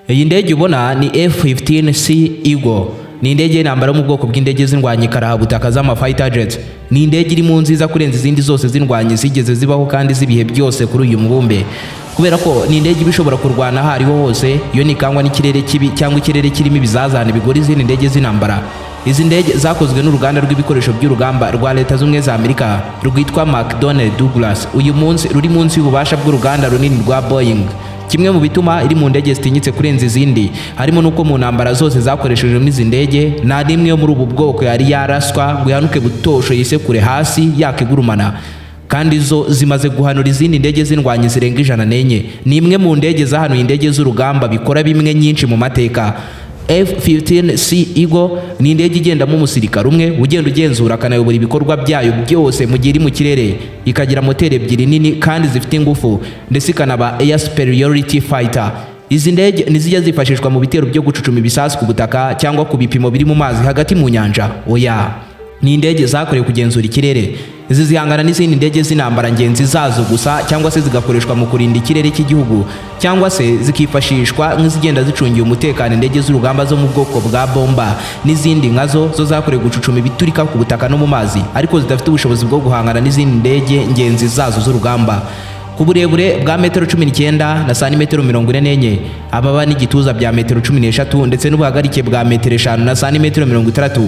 Iyi ndege ubona ni F-15C Eagle, ni indege y'intambara mu bwoko bw'indege z'indwanyi karahabutaka z'ama fighter jets. Ni indege iri mu nziza kurenza izindi zose z'indwanyi zigeze zibaho kandi z'ibihe byose kuri uyu mubumbe, kubera ko ni indege ibishobora kurwana aho ariho hose iyo nikangwa n'ikirere kibi cyangwa ikirere kirimo ibizazane bigora izindi ndege z'intambara. Izi ndege zakozwe n'uruganda rw'ibikoresho by'urugamba rwa Leta z'Ubumwe za Amerika rwitwa McDonnell Douglas, uyu munsi ruri munsi y'ububasha bw'uruganda runini rwa Boeing. Kimwe mu bituma iri mu ndege zitinyitse kurenza izindi harimo nuko mu ntambara zose zakoresheje n'izi ndege nta n'imwe yo muri ubu bwoko yari yaraswa ngo ihanuke butosho yisekure hasi yakigurumana, kandi zo zimaze guhanura izindi ndege z'indwanyi zirenga 104. Ni imwe mu ndege zahanuye indege z'urugamba bikora bimwe nyinshi mu mateka. F-15C Eagle ni indege igendamo umusirikare umwe ugenda ugenzura akanayobora ibikorwa byayo byose mu gihe iri mu kirere, ikagira moteri ebyiri nini kandi zifite ingufu ndetse ikanaba air superiority fighter. Izi ndege nizijya zifashishwa mu bitero byo gucucuma ibisasu ku butaka cyangwa ku bipimo biri mu mazi hagati mu nyanja. Oya, ni indege zakorewe kugenzura ikirere. Izi zihangana n'izindi ndege z'intambara ngenzi zazo gusa cyangwa se zigakoreshwa mu kurinda ikirere cy'igihugu cyangwa se zikifashishwa nk'izigenda zicungiye umutekano indege z'urugamba zo mu bwoko bwa bomba n'izindi nkazo zo zakorewe gucucuma ibiturika ku butaka no mu mazi ariko zidafite ubushobozi bwo guhangana n'izindi ndege ngenzi zazo z'urugamba. Ku burebure bwa metero 19 na santimetero 44, ababa n'igituza bya metero 13 ndetse n'ubuhagarike bwa metero 5 na santimetero 30.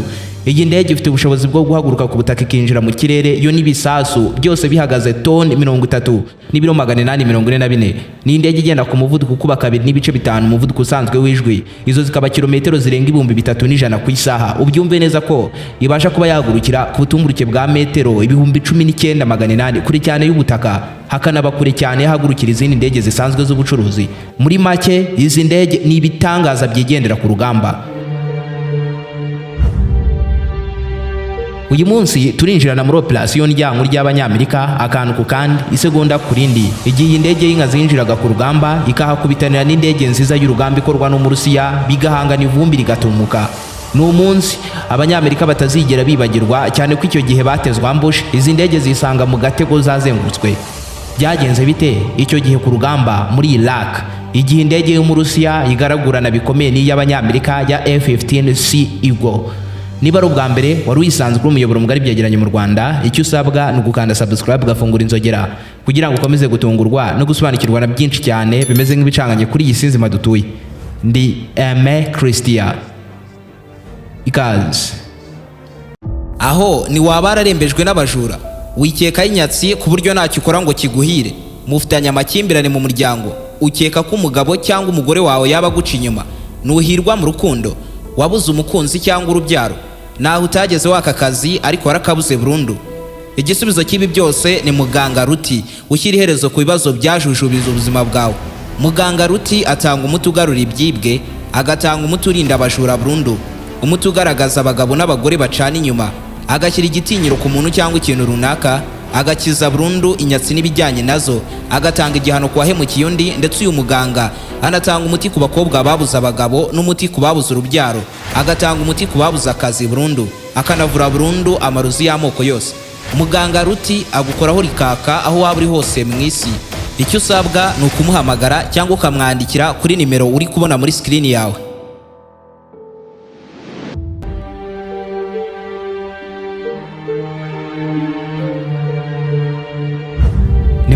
Iyi ndege ifite ubushobozi bwo guhaguruka ku butaka ikinjira mu kirere yo n'ibisasu byose bihagaze toni 30 n'ibiro 844. Ni indege igenda ku muvuduko kuba 2.5 umuvuduko usanzwe w'ijwi, izo zikaba kilometero zirenga 3100 ku isaha. Ubyumve neza ko ibasha kuba yagurukira ku butumburuke bwa metero 19800 kuri cyane y'ubutaka, hakanaba kure cyane hagurukira izindi ndege zisanzwe z'ubucuruzi. Muri make izi ndege ni ibitangaza byigendera ku rugamba. Uyu munsi turinjirana muri operation ryangu ry'abanyamerika akantu ku kandi isegonda kurindi, igihe indege y'inka zinjiraga ku rugamba ikahakubitanira n'indege nziza y'urugamba ikorwa no mu Rusiya bigahangana ivumbi rigatumuka. No munsi abanyamerika batazigera bibagirwa cyane ko icyo gihe batezwa ambush, izi ndege zisanga mu gatego zazengurutswe. Byagenze bite icyo gihe ku rugamba muri Iraq, igihe indege yo mu Rusiya igaragurana bikomeye n'iy'abanyamerika ya F-15C Eagle. Niba ari ubwa mbere wari wisanzwe uri umuyoboro mugari byegeranyo mu Rwanda, icyo usabwa ni ugukanda subscribe ugafungura inzogera kugira ngo ukomeze gutungurwa no gusobanukirwa na byinshi cyane bimeze nk'ibicanganye kuri iyi si nzima dutuye. Ndi Aime Christian. Ikaze. Aho ni waba ararembejwe n'abajura, wikeka inyatsi ku buryo ntacyo ukora ngo kiguhire, mufitanye amakimbirane mu muryango, ukeka ko umugabo cyangwa umugore wawe yaba guca inyuma, nuhirwa mu rukundo, wabuze umukunzi cyangwa urubyaro, naho utageze waka kazi ariko warakabuze burundu. Igisubizo cy'ibi byose ni muganga Ruti, ushyira iherezo ku bibazo byajujubije ubuzima bwawe. Muganga Ruti atanga umuti ugarura ibyibwe, agatanga umuti urinda abajura burundu, umuti ugaragaza abagabo n'abagore bacana inyuma, agashyira igitinyiro ku muntu cyangwa ikintu runaka, agakiza burundu inyatsi n'ibijyanye nazo, agatanga igihano ku wahemukiye undi. Ndetse uyu muganga anatanga umuti ku bakobwa babuze abagabo n'umuti ku babuze urubyaro, agatanga umuti ku babuze akazi burundu, akanavura burundu amarozi y'amoko yose. Muganga Ruti agukoraho rikaka aho waba uri hose mu isi. Icyo usabwa ni ukumuhamagara cyangwa ukamwandikira kuri nimero uri kubona muri screen yawe.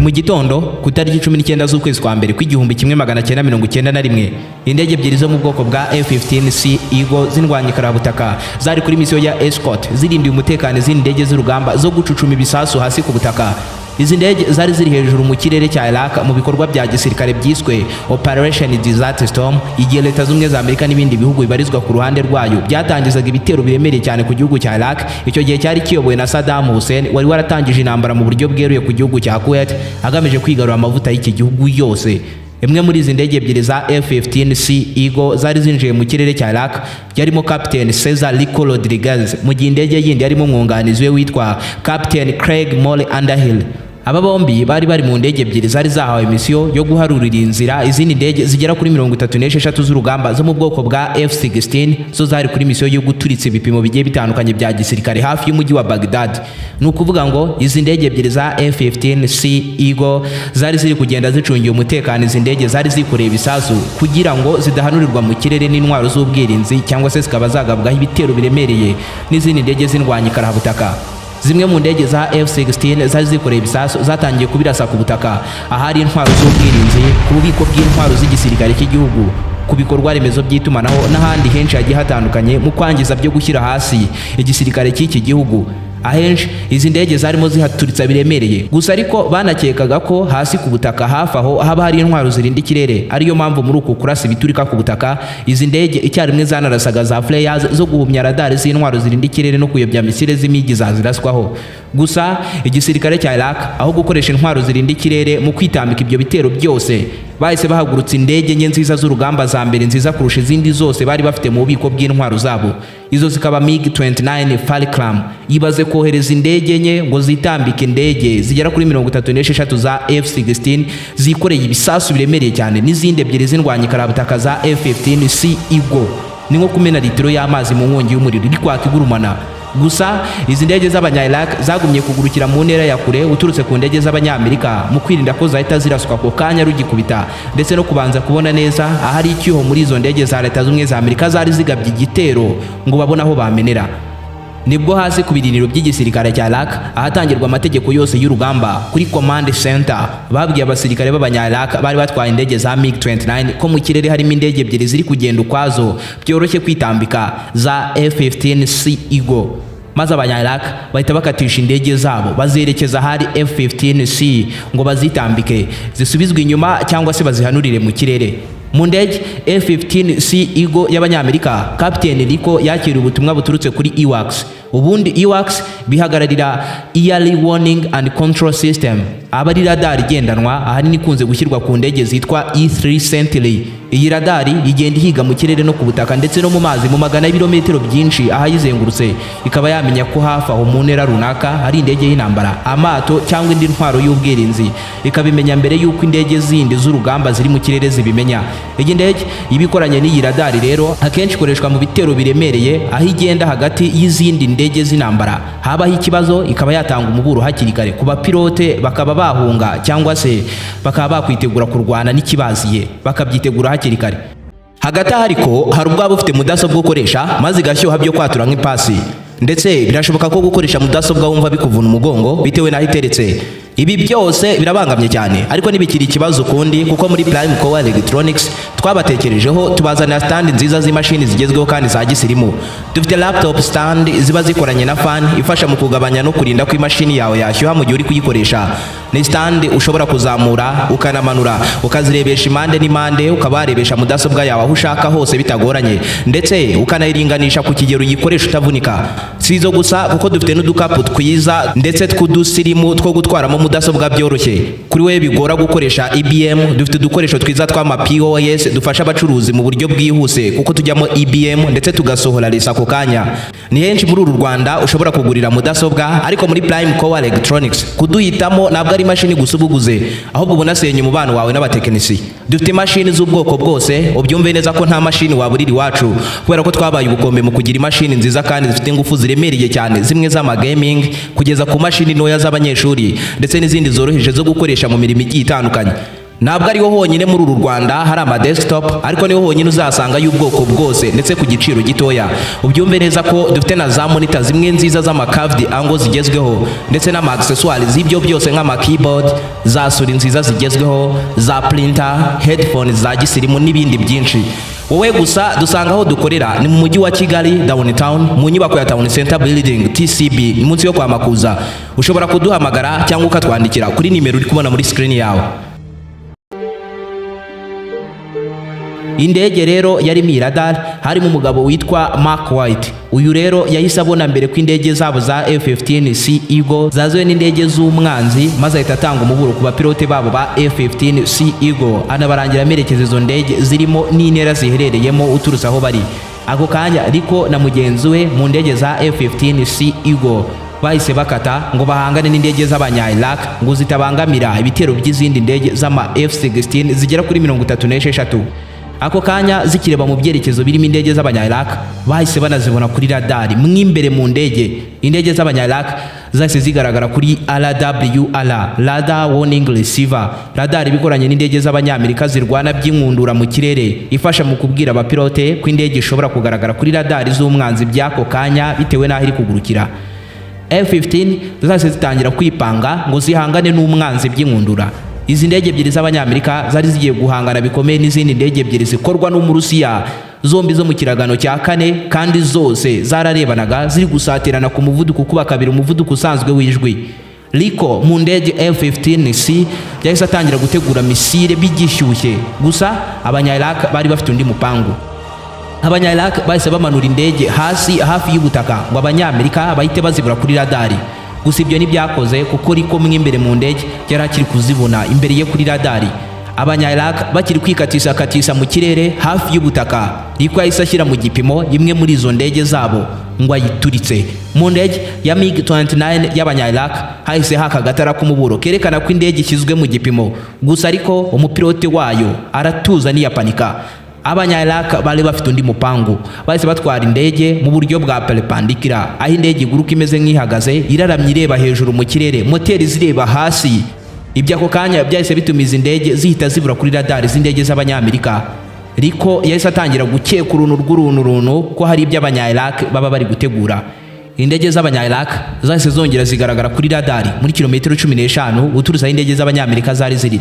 Mu gitondo ku tariki 19 z'ukwezi kwa mbere kw'igihumbi 1991, indege ebyiri zo mu bwoko bwa F-15C Eagle z'indwanyi karabutaka zari kuri misiyo ya escort zirindiye umutekano izindi ndege z'urugamba zo gucucuma ibisasu hasi ku butaka. Izi ndege zari ziri hejuru mu kirere cya Iraq mu bikorwa bya gisirikare byiswe Operation Desert Storm, igihe Leta z'Ubumwe za Amerika n'ibindi bihugu bibarizwa ku ruhande rwayo byatangizaga ibitero biremereye cyane ku gihugu cya Iraq. Icyo gihe cyari kiyobowe na Saddam Hussein wari waratangije intambara mu buryo bweruye ku gihugu cya Kuwait agamije kwigarura amavuta y'iki gihugu yose. Imwe muri izi ndege ebyiri za F-15C Eagle zari zinjiye mu kirere cya Iraq yarimo Captain Cesar Rico Rodriguez, mu gihe indege yindi yarimo umwunganizi we witwa Captain Craig Moore Underhill. Aba bombi bari mu ndege ebyiri zari zahawe misiyo yo guharurira inzira izindi ndege zigera kuri 36 z'urugamba zo mu bwoko bwa F-16 zo zari kuri misiyo yo guturitsa ibipimo bigiye bitandukanye bya gisirikare hafi y'umujyi wa Baghdad. Ni ukuvuga ngo izi ndege ebyiri za F-15C Eagle zari ziri kugenda zicungiye umutekano izi ndege zari zikoreye ibisasu kugira ngo zidahanurirwa mu kirere n'intwaro z'ubwirinzi cyangwa se zikaba zagabwaho ibitero biremereye n'izindi ndege z'indwanyi karabutaka. Zimwe mu ndege za F-16 zari zikoreye ibisasu zatangiye kubirasa ku butaka ahari intwaro z'ubwirinzi, ku bubiko bw'intwaro z'igisirikare cy'igihugu, ku bikorwa remezo by'itumanaho n'ahandi henshi hagiye hatandukanye mu kwangiza byo gushyira hasi igisirikare cy'iki gihugu. Ahenshi izi ndege zarimo zihaturitsa biremereye, gusa ariko banakekaga ko hasi ku butaka hafi aho haba hari intwaro zirinda ikirere, ariyo mpamvu muri uku kurasa ibiturika ku butaka izi ndege icyarimwe zanarasaga za flares zo guhumya radari z'intwaro zirinda ikirere no kuyobya misile z'imigi zaziraswaho. Gusa igisirikare cya Iraq aho gukoresha intwaro zirinda ikirere mu kwitambika ibyo bitero byose, bahise bahagurutsa indege nke nziza z'urugamba za mbere nziza kurusha izindi zose bari bafite mu bubiko bw'intwaro zabo. Izo zikaba MiG-29 Falcon. Ibaze kohereza indege nke ngo zitambike indege zigera kuri 36 za F-16 zikoreye ibisasu biremereye cyane n'izindi ebyiri z'indwanyi karabutaka za F-15C Eagle. Ni nko kumena litiro y'amazi mu nkongi y'umuriro iri kwaka igurumana. Gusa izi ndege z'abanya-Iraq zagumye kugurukira mu ntera ya kure uturutse ku ndege z'abanyamerika mu kwirinda ko zahita ziraswa ko kanya rugikubita, ndetse no kubanza kubona neza ahari icyuho muri izo ndege za Leta z'Ubumwe za Amerika zari zigabye igitero ngo babone aho bamenera. Nibwo hasi ku biriniro by'igisirikare cya Iraq ahatangirwa amategeko yose y'urugamba kuri command center babwiye abasirikare b'abanya-Iraq bari batwaye indege za MiG-29 ko mu kirere harimo indege ebyiri ziri kugenda ukwazo byoroshye kwitambika za F-15C Eagle. Maze abanya-Iraq bahita bakatisha indege zabo bazerekeza ahari F-15C ngo bazitambike zisubizwe inyuma cyangwa se bazihanurire mu kirere. Mu ndege F-15C Eagle y'abanyamerika, Captain Rico yakira ubutumwa buturutse kuri EWACS. Ubundi EWACS bihagararira Early Warning and Control System, aba ari radari igendanwa ahanini ikunze gushyirwa ku ndege zitwa E3 Sentinel. Iyi radari igenda ihiga mu kirere no ku butaka ndetse no mu mazi mu magana y'ibirometero byinshi ahayizengurutse, ikaba yamenya ko hafi aho mu ntera runaka hari indege y'intambara, amato cyangwa indi ntwaro y'ubwirinzi, ikabimenya mbere y'uko indege zindi z'urugamba ziri mu kirere zibimenya. Iyi ndege ibikoranye n'iyi radari rero akenshi ikoreshwa mu bitero biremereye aho igenda hagati y'izindi ndege z'intambara, habaho ikibazo ikaba yatanga umuburo hakiri kare ku bapilote bakaba bahunga cyangwa se bakaba bakwitegura kurwana n'ikibaziye bakabyitegura hakiri kare. Hagati ariko hari ubwabo ufite mudasobwa ukoresha maze igashyuha byo kwatura nk'ipasi, ndetse birashoboka ko gukoresha mudasobwa wumva bikuvuna umugongo bitewe n'aho iteretse. Ibi byose birabangamye cyane, ariko nibikiri ikibazo kundi kuko muri Prime Core Electronics twabatekerejeho tubazana stand nziza z'imashini zigezweho kandi za gisirimu. Dufite laptop stand ziba zikoranye na fan ifasha mu kugabanya no kurinda ko imashini yawe yashyuha mu gihe uri kuyikoresha. Ni stand ushobora kuzamura ukanamanura ukazirebesha impande n'impande, ukabarebesha mudasobwa yawe aho ushaka hose bitagoranye, ndetse ukanayiringanisha ku kigero uyikoresha utavunika. Sizo gusa kuko dufite n'udukapu twiza ndetse tw'udusirimu two gutwaramo mudasobwa byoroshye. Kuri we bigora gukoresha IBM, dufite udukoresho twiza tw'ama POS dufasha abacuruzi mu buryo bwihuse kuko tujyamo IBM ndetse tugasohora lisa ako kanya. Ni henshi muri uru Rwanda ushobora kugurira mudasobwa, ariko muri Prime Core Electronics kuduhitamo ntabwo ari imashini gusa ubuguze, ahubwo bunasenya umubano wawe n'abatekinisi. Dufite imashini z'ubwoko bwose, ubyumve neza ko nta mashini waburira iwacu kubera ko twabaye ubukombe mu kugira imashini nziza kandi zifite ingufu ziremereye cyane, zimwe z'ama gaming kugeza ku mashini ntoya z'abanyeshuri ndetse n'izindi zoroheje zo gukoresha mu mirimo igiye itandukanye. Ntabwo ariho honyine muri uru Rwanda hari ama desktop, ariko niho honyine uzasanga y'ubwoko bwose ndetse ku giciro gitoya. Ubyumve neza ko dufite na za monitor zimwe nziza z'ama curved angle zigezweho ndetse n'ama accessoires z'ibyo byose nk'ama keyboard, za suri nziza zigezweho, za printer, headphones za gisirimu n'ibindi byinshi. Wowe gusa dusanga aho dukorera ni mu mujyi wa Kigali Downtown mu nyubako ya Town Center Building TCB munsi yo kwa Makuza. Ushobora kuduhamagara cyangwa ukatwandikira kuri nimero uri kubona muri screen yawe. Indege rero yari mi radar harimo umugabo witwa Mark White. Uyu rero yahise abona mbere ko indege zabo za F-15C Eagle zazoye n'indege z'umwanzi, maze ahita atanga umuburo ku bapilote babo ba F-15C Eagle anabarangira amerekeza izo ndege zirimo n'intera ziherereyemo uturutse aho bari. Ako kanya ariko na mugenzi we mu ndege za F-15C Eagle bahise bakata ngo bahangane n'indege z'abanya-Iraq ngo zitabangamira ibitero by'izindi ndege z'ama F-16 zigera kuri 36. Ako kanya zikireba mu byerekezo birimo indege z'abanya-Iraq bahise banazibona kuri radari mwimbere mu ndege. Indege z'abanya-Iraq zahise zigaragara kuri RWR, Radar Warning Receiver, radari ibikoranye n'indege z'abanyamerika zirwana by'inkundura mu kirere ifasha mu kubwira abapilote ko indege ishobora kugaragara kuri radari z'umwanzi by'ako kanya bitewe n'aho iri kugurukira. F-15 zahise zitangira kwipanga ngo zihangane n'umwanzi by'inkundura. Izi ndege ebyiri z'abanyamerika zari zigiye guhangana bikomeye n'izindi ndege ebyiri zikorwa n'Umurusiya, zombi zo mu kiragano cya 4 kandi zose zararebanaga ziri gusatirana ku muvuduko kuba kabiri umuvuduko usanzwe w'ijwi. Liko mu ndege F-15C yahise atangira gutegura misile bigishyushye, gusa abanya-Iraq bari bafite undi mupangu. Abanya-Iraq bahise bamanura indege hasi hafi y'ubutaka ngo abanyamerika bahite bazibura kuri radari. Gusa ibyo ntibyakoze kuko Liko mwimbere mu ndege yari akiri kuzibona imbere ye kuri radari. Abanya-Iraq bakiri kwikatisha mu kirere hafi y'ubutaka, Liko yahise ashyira mu gipimo imwe muri izo ndege zabo ngo ayituritse. Mu ndege ya MiG-29 y'abanya-Iraq hahise haka agatara k'umuburo kerekana ko indege ishyizwe mu gipimo, gusa ariko umupilote wayo aratuza n'iyapanika. Abanya-Iraq bari bafite undi mupangu, bahise batwara indege mu buryo bwa perpendicular, aho indege iguruka imeze nk'ihagaze iraramye ireba hejuru mu kirere, moteri zireba hasi. Ibyo ako kanya byahise bitumiza indege zihita zibura kuri radari z'indege z'abanyamerika. Liko yahise atangira gukeka uruntu ko hari ibyo abanya-Iraq baba bari gutegura. Indege z'abanya-Iraq zahise zongera zigaragara kuri radari muri kilometero 15 uturutse aho indege z'abanyamerika zari ziri.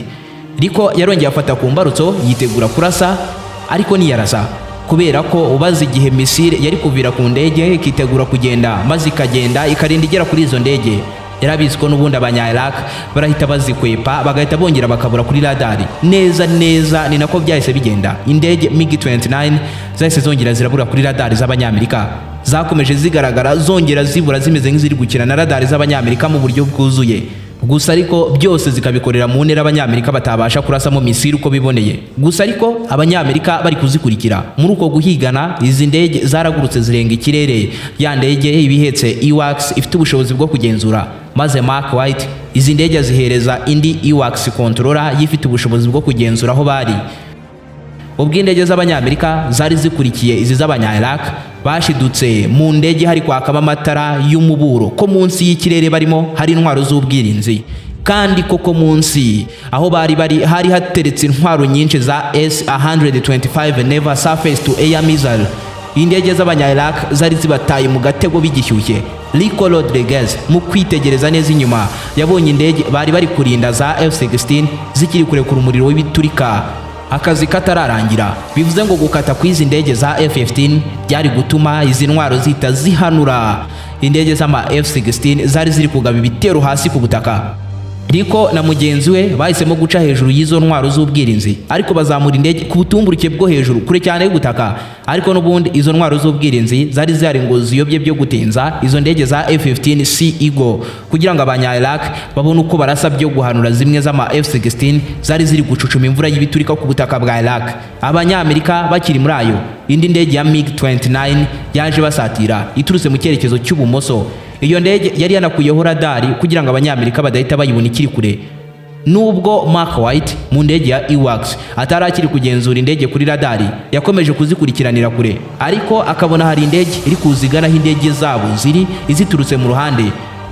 Liko yarongeye afata ku mbarutso yitegura kurasa, ariko niyarasa kubera ko ubaze igihe misile yari kuvira ku ndege ikitegura kugenda maze ikagenda ikarinda igera kuri izo ndege. Yarabizi ko n'ubundi abanya-Iraq barahita bazikwepa bagahita bongera bakabura kuri radari. Neza ni nako byahise bigenda. Indege MiG-29 zahise zongera zirabura kuri radari z'abanyamerika, zakomeje zigaragara zongera zibura zimeze nk'iziri gukina na radari z'abanyamerika mu buryo bwuzuye. Gusa ariko byose zikabikorera mu ntera abanyamerika batabasha kurasamo misile uko biboneye. Gusa ariko abanyamerika bari kuzikurikira. Muri uko guhigana izi ndege zaragurutse zirenga ikirere. Ya ndege ibihetse IWACS ifite ubushobozi bwo kugenzura, maze Mark White izi ndege zihereza indi IWACS controller yifite ubushobozi bwo kugenzura aho bari. Ubwo indege z'abanyamerika zari zikurikiye izi z'abanya-Iraq bashidutse mu ndege hari kwakamo amatara y'umuburo ko munsi y'ikirere barimo hari intwaro z'ubwirinzi, kandi koko munsi aho bari hari hateretse intwaro nyinshi za S-125 Never Surface to Air Missile. Indege z'abanya-Iraq zari zibataye mu gatego bigishyushye. Liko Rodriguez mu kwitegereza neza inyuma yabonye indege bari kurinda za F-16 zikiri kurekura umuriro w'ibiturika. Akazi katararangira, bivuze ngo gukata kw'izi ndege za F-15 byari gutuma izi ntwaro zita zihanura indege z'ama F-16 zari ziri kugaba ibitero hasi ku butaka. Liko na mugenzi we bahisemo guca hejuru y'izo ntwaro z'ubwirinzi, ariko bazamura indege ku butumburuke bwo hejuru kure cyane y'ubutaka. Ariko n'ubundi izo ntwaro z'ubwirinzi zari zihari ngo ziyobye byo gutinza izo ndege za F-15C Eagle kugira ngo abanya-Iraq babone uko barasa byo guhanura zimwe z'ama F-16 zari ziri gucucuma imvura y'ibiturika ku butaka bwa Iraq. Abanyamerika bakiri muri ayo, indi ndege ya MiG-29 yaje basatira iturutse mu cyerekezo cy'ubumoso. Iyo ndege yari yanakuyeho radari kugira ngo abanyamerika badahita bayibona ikiri kure. Nubwo Mark White mu ndege ya IWACS atarakiri kugenzura indege kuri radari, yakomeje kuzikurikiranira kure, ariko akabona hari indege iri kuzigana aho indege zabo ziri iziturutse mu ruhande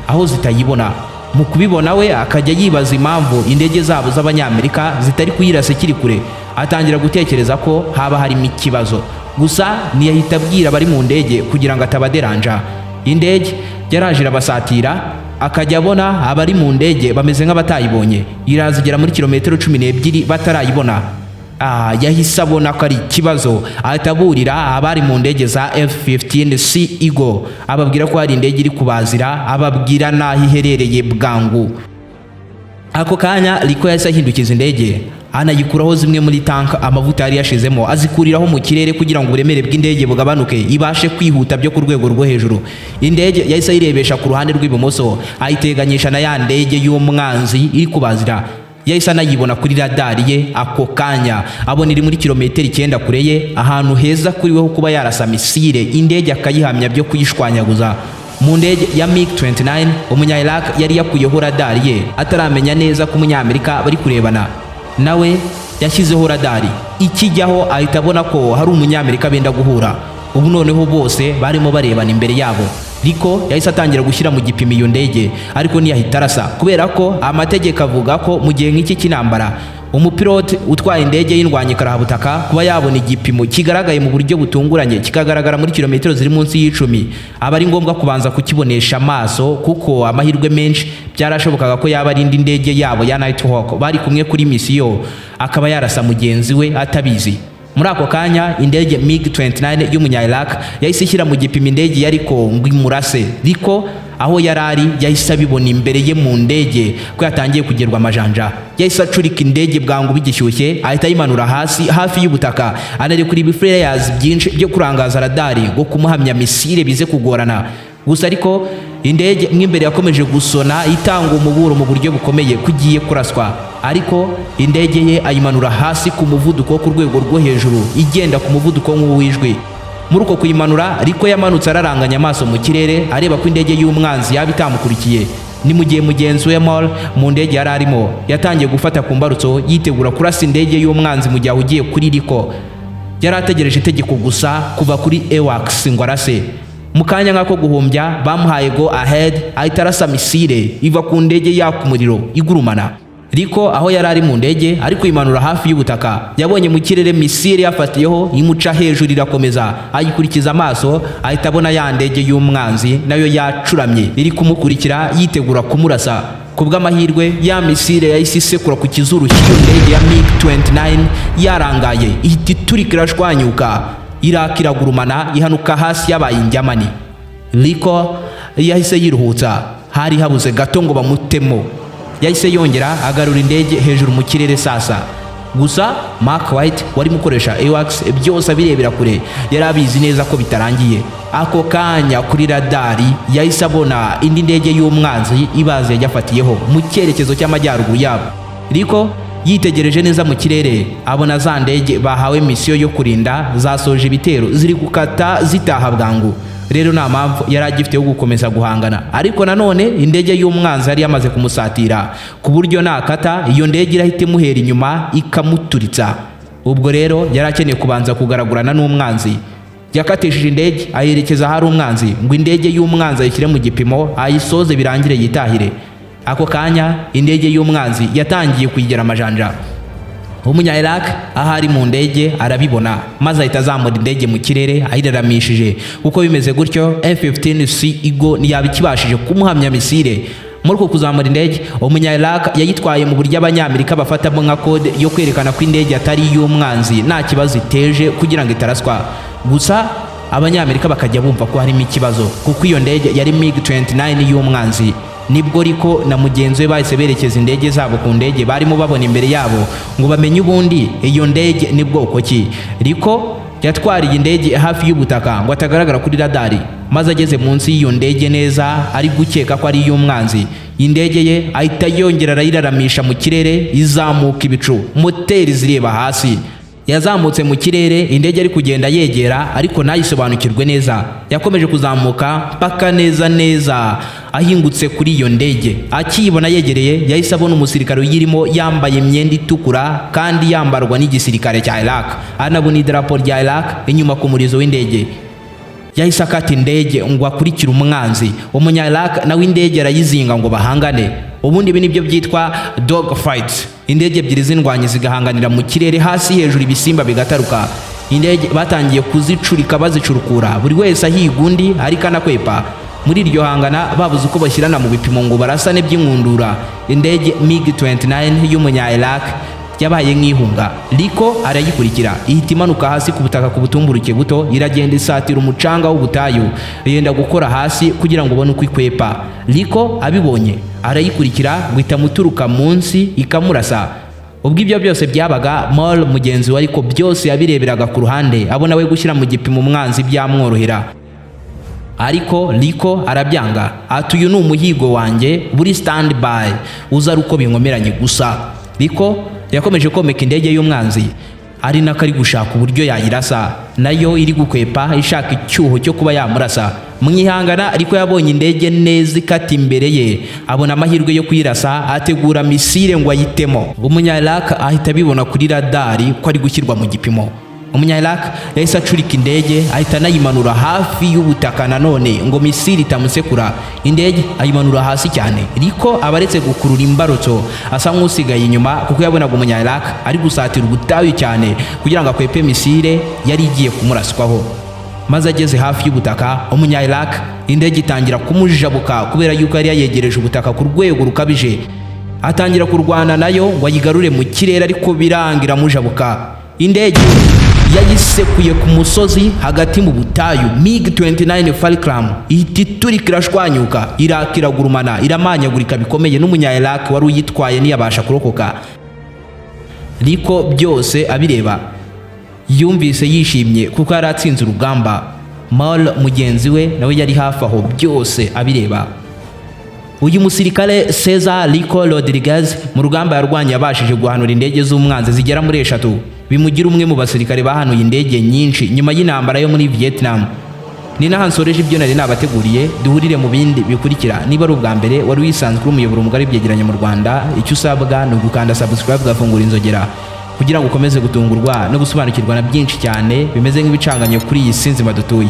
aho zitayibona. Mu kubibona we akajya yibaza impamvu indege zabo z'abanyamerika zitari kuyirasa ikiri kure. Atangira gutekereza ko haba harimo ikibazo, gusa ntiyahita abwira bari mu ndege kugira ngo atabaderanja. Indege yaraje irabasatira, akajya abona abari mu ndege bameze nk'abatayibonye, irazigera muri kilometero 12 batarayibona. Yahise abona ko ari ikibazo, ataburira abari mu ndege za F-15C Eagle ababwira ko hari indege iri kubazira, ababwira naho iherereye bwangu. Ako kanya Liko yahise ahindukiza indege, anayikuraho zimwe muri tanka amavuta yari yashizemo, azikuriraho mu kirere kugira ngo uburemere bw'indege bugabanuke ibashe kwihuta byo ku rwego rwo hejuru. Indege yahise ayirebesha ku ruhande rw'ibumoso, ayiteganyisha na ya ndege y'umwanzi iri kubazira. Yahise anayibona kuri radari ye. Ako kanya abona iri muri kilometero 9 kure ye, ahantu heza kuri we ho kuba yarasa misile indege akayihamya byo kuyishwanyaguza. mu ndege ya MiG-29 umunya-Iraq yari yakuyeho radari ye ataramenya neza ko umunyamerika bari kurebana. Nawe yashyizeho radari ikijyaho ahita abona ko hari umunyamerika benda guhura. Ubu noneho bose barimo barebana imbere yabo. Riko yahise atangira gushyira mu gipimo iyo ndege, ariko ntiyahita arasa kubera ko amategeko avuga ko mu gihe nk'iki cy'intambara umupilote utwaye indege y'indwanyikarahabutaka kuba yabona igipimo kigaragaye mu buryo butunguranye kikagaragara muri kilometero ziri munsi y'10 aba ari ngombwa kubanza kukibonesha amaso, kuko amahirwe menshi byarashobokaga ko yaba ari indi ndege yabo ya Narrator bari kumwe kuri misiyo akaba yarasa mugenzi we atabizi. Muri ako kanya indege MiG-29 y'umunya-Iraq yahise ishyira mu gipimo indege yariko ngo imurase. Riko aho yarari yahise abibona imbere ye mu ndege ko yatangiye kugerwa amajanja. Yahise acurika indege bwangu bigishyushye ahita yimanura hasi hafi y'ubutaka, anarekura ibiflares byinshi byo kurangaza radari ngo kumuhamya misile bize kugorana. Gusa ariko indege mwimbere yakomeje gusona itanga umuburo mu buryo bukomeye kugiye kuraswa, ariko indege ye ayimanura hasi ku muvuduko ku rwego rwo hejuru igenda ku muvuduko nk'uwijwi. Muri uko kuyimanura Riko yamanutse araranganya amaso mu kirere areba ko indege y'umwanzi yaba itamukurikiye. Ni mu gihe mugenzi we Mol mu ndege yari arimo yatangiye gufata ku mbarutso yitegura kurasa indege y'umwanzi mu gihe ugiye kuri Riko. Yari ategereje itegeko gusa kuva kuri AWACS ngo arase. Mu kanya nk'ako guhumbya bamuhaye go ahead ahita arasa misile iva ku ndege yaka umuriro igurumana. Riko aho yari ari mu ndege ariko imanura hafi y'ubutaka yabonye mu kirere misile yafatiyeho imuca hejuru irakomeza, ayikurikiza amaso ahita abona ya ndege y'umwanzi nayo yacuramye iri kumukurikira yitegura kumurasa. Kubw'amahirwe ya misile yahise isekura ku kizuru cy'iyo ndege ya MiG-29 yarangaye ihita iturika irashwanyuka irakiragurumana ihanuka hasi yabaye injyamani. Riko yahise yiruhutsa, hari habuze gato ngo bamutemo. Yahise yongera agarura indege hejuru mu kirere sasa. Gusa Mark White wari mukoresha AWACS byose abirebera kure yari abizi neza ko bitarangiye. Ako kanya kuri radari yahise abona indi ndege y'umwanzi ibaze yafatiyeho mu cyerekezo cy'amajyaruguru yabo. Riko yitegereje neza mu kirere abona za ndege bahawe misiyo yo kurinda zasoje ibitero ziri gukata zitaha bwangu. Rero nta mpamvu yari agifite yo gukomeza guhangana, ariko nanone indege y'umwanzi yari yamaze kumusatira ku buryo nakata iyo ndege irahita imuhera inyuma ikamuturitsa. Ubwo rero yari akeneye kubanza kugaragurana n'umwanzi. Yakatishije indege ayerekeza hari umwanzi ngo indege y'umwanzi ayishyire mu gipimo ayisoze birangire yitahire. Ako kanya indege y'umwanzi yatangiye kuyigera amajanja. Umunya-Iraq ahari mu ndege arabibona maze ahita azamura indege mu kirere ayiraramishije. Uko bimeze gutyo F-15C Eagle ntiyabikibashije kumuhamya misile. Muri uko kuzamura indege umunya-Iraq yayitwaye mu buryo abanyamerika bafatamo nka code yo kwerekana ko indege atari y'umwanzi nta kibazo iteje kugira ngo itaraswa. Gusa abanyamerika bakajya bumva ko harimo ikibazo kuko iyo ndege yari MiG-29 y'umwanzi. Nibwo Riko na mugenzi we bahise berekeza indege zabo ku ndege barimo babona imbere yabo ngo bamenye ubundi iyo ndege ni bwoko ki. Riko yatwariye indege hafi y'ubutaka ngo atagaragara kuri radari, maze ageze munsi y'iyo ndege neza ari gukeka ko ari iy'umwanzi. Indege ye ahita yongera arayiraramisha mu kirere izamuka ibicu, moteri zireba hasi. Yazamutse mu kirere indege ari kugenda yegera ariko nayisobanukirwe neza. Yakomeje kuzamuka mpaka neza ahingutse kuri iyo ndege. Akiyibona yegereye yahise abona umusirikare uyirimo yambaye imyenda itukura kandi yambarwa n'igisirikare cya Iraq, anabona idarapo rya Iraq inyuma ku murizo w'indege. Yahise akata indege ngo akurikire umwanzi. Umunya-Iraq nawe indege arayizinga ngo bahangane. Ubundi ibi nibyo byitwa Dogfight. Indege ebyiri zindwanye zigahanganira mu kirere hasi hejuru ibisimba bigataruka. Indege batangiye kuzicurika bazicurukura buri wese ahiga undi ariko anakwepa. Muri iryo hangana babuze uko bashyirana mu bipimo ngo barasane by'inkundura. Indege MiG-29 y'umunya-Iraq yabaye nk'ihunga. Riko arayikurikira ihita imanuka hasi ku butaka ku butumburuke buto iragenda isatira umucanga w'ubutayu yenda gukora hasi kugira ngo ubone uko ikwepa. Riko abibonye arayikurikira ngo itamuturuka munsi ikamurasa. Ubwo ibyo byose byabaga Mol mugenzi we ariko byose yabireberaga ku ruhande abona we gushyira mu gipimo umwanzi byamworohera. Ariko Riko arabyanga ati uyu ni umuhigo wanjye buri standby uza ari uko binkomeranye gusa. Riko yakomeje komeka indege y'umwanzi ari nakari gushaka uburyo yayirasa nayo iri gukwepa ishaka icyuho cyo kuba yamurasa. mwihangana ariko yabonye indege neza ikata imbere ye, abona amahirwe yo kwirasa, ategura misile ngo ayitemo. Umunya-Iraq ahita abibona kuri radari ko ari gushyirwa mu gipimo. Umunya-Iraq yahise acurika indege, ahita anayimanura hafi y'ubutaka nanone ngo misile itamusekura. Indege ayimanura hasi cyane, ariko abaretse gukurura imbarutso asa nk'usigaye inyuma, kuko yabonaga Umunya-Iraq ari gusatira ubutayu cyane kugira ngo akwepe misile yari igiye kumuraswaho. Maze ageze hafi y'ubutaka, Umunya-Iraq indege itangira kumujabuka kubera yuko yari yayegereje ubutaka ku rwego rukabije. Atangira kurwana nayo ngo ayigarure mu kirere, ariko birangira mujabuka. Indege yayisekuye ku musozi hagati mu butayu. MiG-29 Falcon ihita iturika irashwanyuka, irakiragurumana, iramanyagurika bikomeye, n'Umunya-Iraq wari uyitwaye ntiyabasha kurokoka. Ariko byose abireba yumvise yishimye kuko yari atsinze urugamba. Mal mugenzi we nawe yari hafi aho, byose abireba. Uyu musirikare Cesar Rico Rodriguez mu rugamba yarwanye yabashije guhanura indege z'umwanzi zigera muri 3, bimugira umwe mu basirikare bahanuye indege nyinshi nyuma y'intambara yo muri Vietnam. Ni naho nsoreje ibyo nari nabateguriye. Duhurire mu bindi bikurikira. Niba ari ubwa mbere wari wisanzwe uri umuyoboro mugari w'ibyegeranyo mu Rwanda, icyo usabwa ni ugukanda subscribe, ugafungura inzogera kugira ngo ukomeze gutungurwa no gusobanukirwa na byinshi cyane bimeze nk'ibicanganye kuri iyi si nzima dutuye.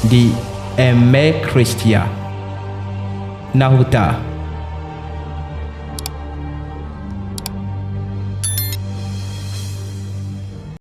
Ndi Aime Christian. Naho ubutaha.